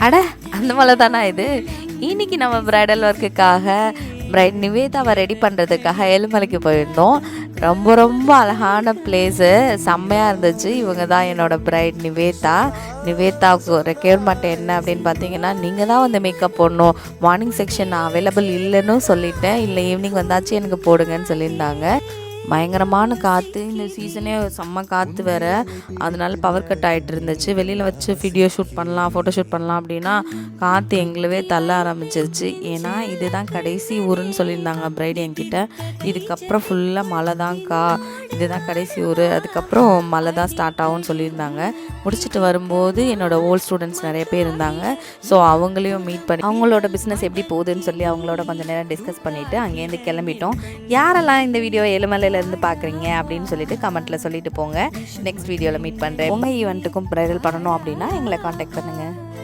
அட அந்த மலை தானா இது? இன்னைக்கு நம்ம பிரைடல் ஒர்க்குக்காக பிரைட் நிவேதாவை ரெடி பண்ணுறதுக்காக ஏழுமலைக்கு போயிருந்தோம். ரொம்ப ரொம்ப அழகான பிளேஸு, செம்மையாக இருந்துச்சு. இவங்க தான் என்னோடய பிரைட் நிவேதாவுக்கு ரெக்யர்மெண்ட் என்ன அப்படின்னு பார்த்தீங்கன்னா, நீங்கள் தான் வந்து மேக்கப் போடணும். மார்னிங் செக்ஷன் அவைலபிள் இல்லைன்னு சொல்லிட்டேன், இல்லை ஈவினிங் வந்தாச்சு எனக்கு போடுங்கன்னு சொல்லியிருந்தாங்க. பயங்கரமான காற்று, இந்த சீசனே செம்ம காற்று வேறு, அதனால பவர் கட் ஆகிட்டு இருந்துச்சு. வெளியில் வச்சு வீடியோ ஷூட் பண்ணலாம், ஃபோட்டோ ஷூட் பண்ணலாம் அப்படின்னா காற்று எங்களவே தள்ள ஆரம்பிச்சிருச்சு. ஏன்னா இதுதான் கடைசி ஊருன்னு சொல்லியிருந்தாங்க பிரைடு என்கிட்ட. இதுக்கப்புறம் ஃபுல்லாக மழை தான்க்கா, இதுதான் கடைசி ஊர், அதுக்கப்புறம் மழை தான் ஸ்டார்ட் ஆகும்னு சொல்லியிருந்தாங்க. முடிச்சுட்டு வரும்போது என்னோடய ஓல்ட் ஸ்டூடெண்ட்ஸ் நிறைய பேர் இருந்தாங்க. ஸோ அவங்களையும் மீட் பண்ணி அவங்களோட பிஸ்னஸ் எப்படி போகுதுன்னு சொல்லி அவங்களோட கொஞ்சம் நேரம் டிஸ்கஸ் பண்ணிவிட்டு அங்கேருந்து கிளம்பிட்டோம். யாரெல்லாம் இந்த வீடியோ ஏழுமலையிலேருந்து பார்க்குறீங்க அப்படின்னு சொல்லிட்டு கமெண்ட்டில் சொல்லிட்டு போங்க. நெக்ஸ்ட் வீடியோவில் மீட் பண்ணுறேன். உங்கள் ஈவெண்ட்டுக்கும் ப்ரைடல் பண்ணணும் அப்படின்னா எங்களை காண்டாக்ட் பண்ணுங்கள்.